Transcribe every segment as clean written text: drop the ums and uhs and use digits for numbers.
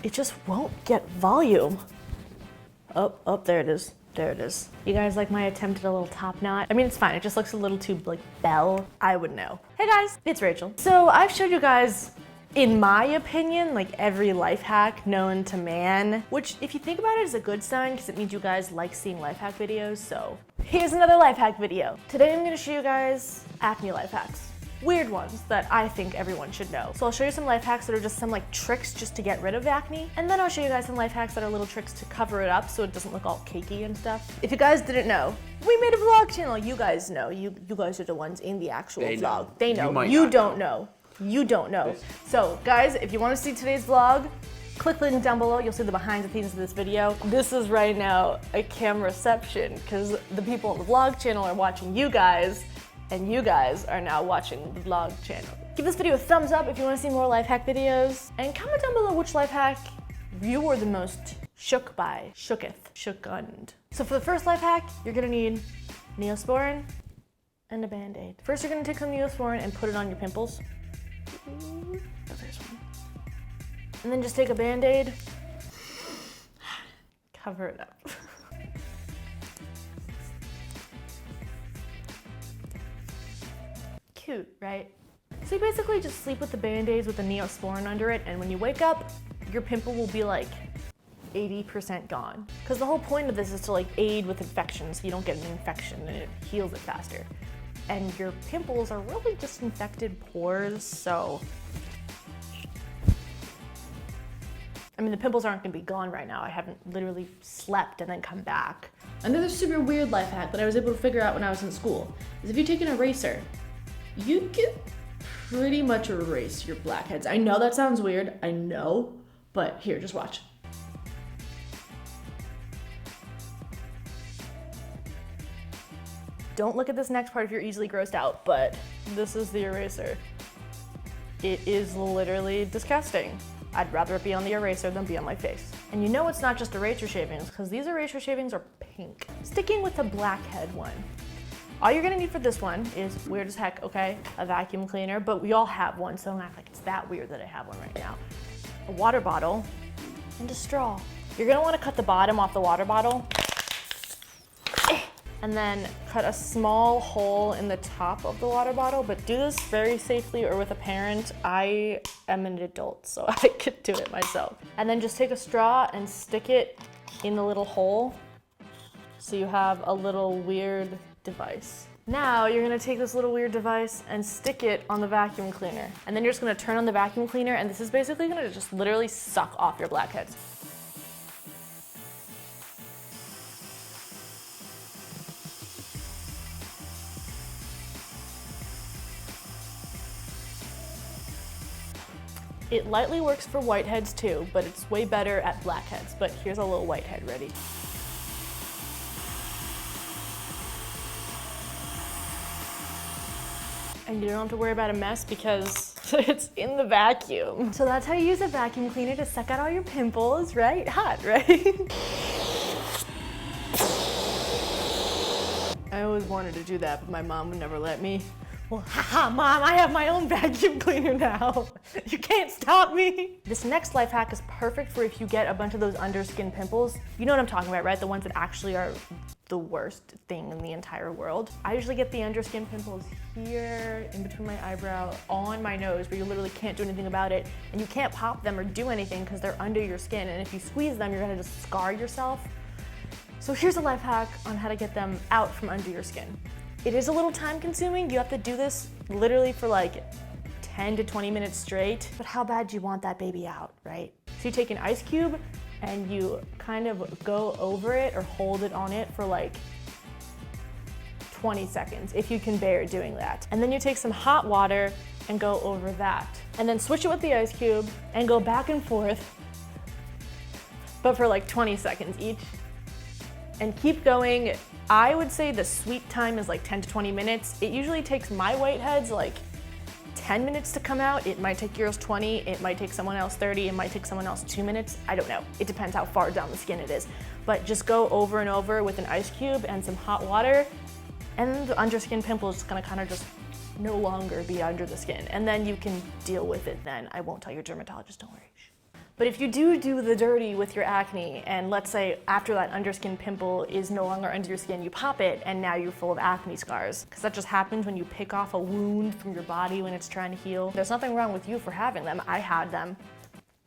it just won't get volume. Oh, there it is. There it is. You guys like my attempt at a little top knot? I mean, it's fine. It just looks a little too like bell. I would know. Hey guys, it's Rachel. So I've showed you guys, in my opinion, like every life hack known to man, which if you think about it is a good sign because it means you guys like seeing life hack videos. So here's another life hack video. Today I'm gonna show you guys acne life hacks. Weird ones that I think everyone should know. So I'll show you some life hacks that are just some like tricks just to get rid of acne. And then I'll show you guys some life hacks that are little tricks to cover it up so it doesn't look all cakey and stuff. If you guys didn't know, we made a vlog channel. You guys know. You guys are the ones in the actual vlog. They know. You don't know. You don't know. So guys, if you want to see today's vlog, click the link down below. You'll see the behind the scenes of this video. This is right now a cam reception because the people on the vlog channel are watching you guys, and you guys are now watching the vlog channel. Give this video a thumbs up if you want to see more life hack videos, and comment down below which life hack you were the most shooketh. So for the first life hack, you're gonna need Neosporin and a Band-Aid. First, you're gonna take some Neosporin and put it on your pimples. Oh, there's one. And then just take a Band-Aid, cover it up. Cute, right? So you basically just sleep with the Band-Aids with the Neosporin under it, and when you wake up, your pimple will be like 80% gone. Because the whole point of this is to like aid with infection so you don't get an infection and it heals it faster. And your pimples are really just infected pores, so I mean, the pimples aren't gonna be gone right now. I haven't literally slept and then come back. Another super weird life hack that I was able to figure out when I was in school is if you take an eraser, you can pretty much erase your blackheads. I know that sounds weird, I know, but here, just watch. Don't look at this next part if you're easily grossed out, but this is the eraser. It is literally disgusting. I'd rather it be on the eraser than be on my face. And you know it's not just eraser shavings, because these eraser shavings are pink. Sticking with the blackhead one. All you're gonna need for this one is, weird as heck, okay, a vacuum cleaner, but we all have one, so don't act like it's that weird that I have one right now. A water bottle and a straw. You're gonna wanna cut the bottom off the water bottle and then cut a small hole in the top of the water bottle, but do this very safely or with a parent. I am an adult, so I could do it myself. And then just take a straw and stick it in the little hole so you have a little weird device. Now you're gonna take this little weird device and stick it on the vacuum cleaner. And then you're just gonna turn on the vacuum cleaner, and this is basically gonna just literally suck off your blackheads. It lightly works for whiteheads too, but it's way better at blackheads. But here's a little whitehead ready. And you don't have to worry about a mess because it's in the vacuum. So that's how you use a vacuum cleaner to suck out all your pimples, right? Hot, right? I always wanted to do that, but my mom would never let me. Well, haha, Mom, I have my own vacuum cleaner now. You can't stop me. This next life hack is perfect for if you get a bunch of those underskin pimples. You know what I'm talking about, right? The ones that actually are the worst thing in the entire world. I usually get the underskin pimples here, in between my eyebrow, on my nose, where you literally can't do anything about it, and you can't pop them or do anything because they're under your skin, and if you squeeze them, you're gonna just scar yourself. So here's a life hack on how to get them out from under your skin. It is a little time consuming. You have to do this literally for like 10 to 20 minutes straight, but how bad do you want that baby out, right? So you take an ice cube and you kind of go over it or hold it on it for like 20 seconds, if you can bear doing that. And then you take some hot water and go over that. And then switch it with the ice cube and go back and forth, but for like 20 seconds each. And keep going. I would say the sweet time is like 10 to 20 minutes. It usually takes my whiteheads like 10 minutes to come out. It might take yours 20, it might take someone else 30, it might take someone else 2 minutes. I don't know. It depends how far down the skin it is. But just go over and over with an ice cube and some hot water, and the underskin pimple is gonna kind of just no longer be under the skin. And then you can deal with it then. I won't tell your dermatologist, don't worry. But if you do the dirty with your acne, and let's say after that underskin pimple is no longer under your skin, you pop it and now you're full of acne scars. Because that just happens when you pick off a wound from your body when it's trying to heal. There's nothing wrong with you for having them. I had them.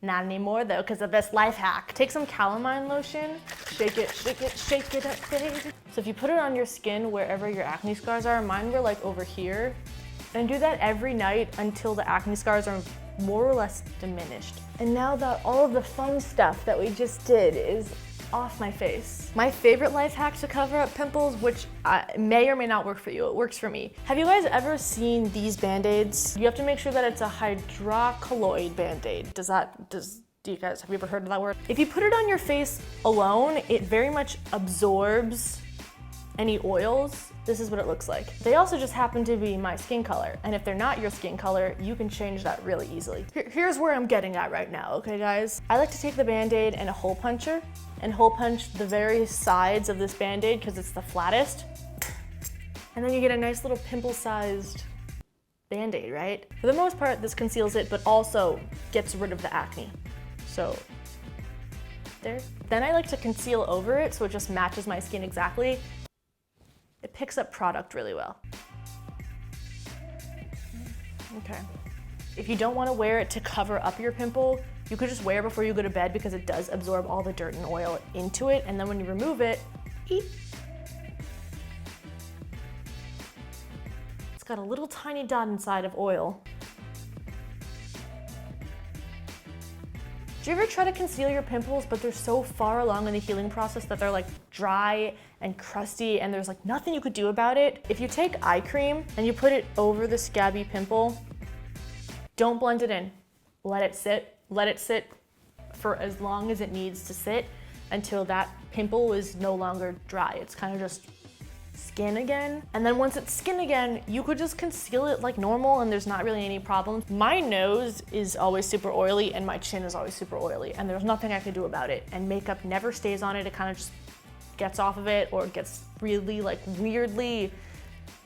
Not anymore though, because of this life hack. Take some calamine lotion, shake it up, baby. So if you put it on your skin wherever your acne scars are, mine were like over here, and do that every night until the acne scars are more or less diminished. And now that all of the fun stuff that we just did is off my face. My favorite life hack to cover up pimples, which may or may not work for you, it works for me. Have you guys ever seen these Band-Aids? You have to make sure that it's a hydrocolloid Band-Aid. Do you guys, have you ever heard of that word? If you put it on your face alone, it very much absorbs any oils. This is what it looks like. They also just happen to be my skin color. And if they're not your skin color, you can change that really easily. Here's where I'm getting at right now, okay guys? I like to take the Band-Aid and a hole puncher and hole punch the very sides of this Band-Aid because it's the flattest. And then you get a nice little pimple-sized Band-Aid, right? For the most part, this conceals it, but also gets rid of the acne. So, there. Then I like to conceal over it so it just matches my skin exactly. It picks up product really well. Okay. If you don't want to wear it to cover up your pimple, you could just wear it before you go to bed because it does absorb all the dirt and oil into it, and then when you remove it, eep. It's got a little tiny dot inside of oil. Do you ever try to conceal your pimples, but they're so far along in the healing process that they're like dry and crusty and there's like nothing you could do about it? If you take eye cream and you put it over the scabby pimple, don't blend it in. Let it sit. Let it sit for as long as it needs to sit until that pimple is no longer dry. It's kind of just skin again. And then once it's skin again, you could just conceal it like normal and there's not really any problems. My nose is always super oily and my chin is always super oily and there's nothing I can do about it. And makeup never stays on it. It kind of just gets off of it or gets really like weirdly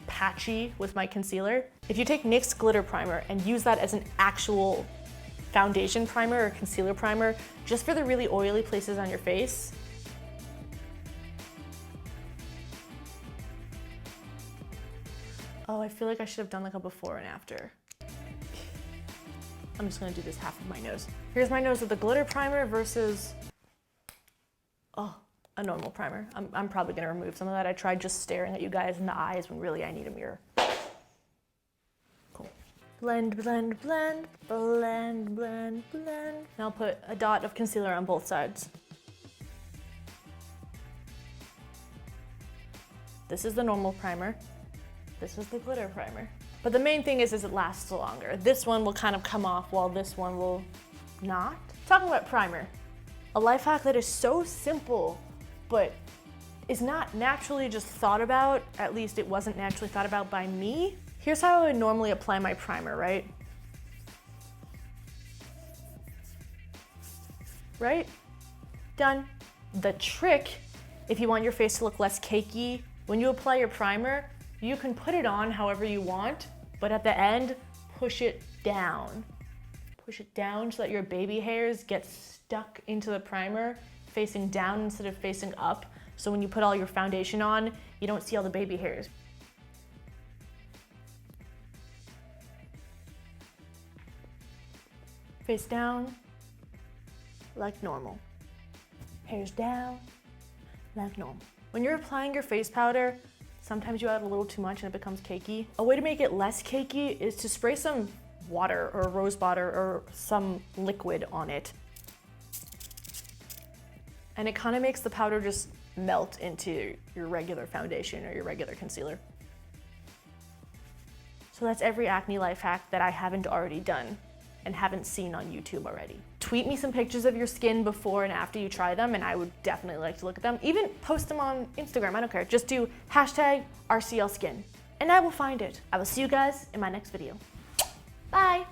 patchy with my concealer. If you take NYX glitter primer and use that as an actual foundation primer or concealer primer just for the really oily places on your face, oh, I feel like I should have done like a before and after. I'm just gonna do this half of my nose. Here's my nose with the glitter primer versus, oh, a normal primer. I'm probably gonna remove some of that. I tried just staring at you guys in the eyes when really I need a mirror. Cool. Blend, blend, blend, blend, blend, blend. Now I'll put a dot of concealer on both sides. This is the normal primer. This is the glitter primer. But the main thing is it lasts longer. This one will kind of come off while this one will not. Talking about primer, a life hack that is so simple, but is not naturally just thought about, at least it wasn't naturally thought about by me. Here's how I would normally apply my primer, right? Right? Done. The trick, if you want your face to look less cakey, when you apply your primer, you can put it on however you want, but at the end, push it down. Push it down so that your baby hairs get stuck into the primer, facing down instead of facing up. So when you put all your foundation on, you don't see all the baby hairs. Face down, like normal. Hairs down, like normal. When you're applying your face powder, sometimes you add a little too much and it becomes cakey. A way to make it less cakey is to spray some water or rose water or some liquid on it. And it kind of makes the powder just melt into your regular foundation or your regular concealer. So that's every acne life hack that I haven't already done and haven't seen on YouTube already. Tweet me some pictures of your skin before and after you try them, and I would definitely like to look at them. Even post them on Instagram, I don't care. Just do #RCLSkin, and I will find it. I will see you guys in my next video. Bye.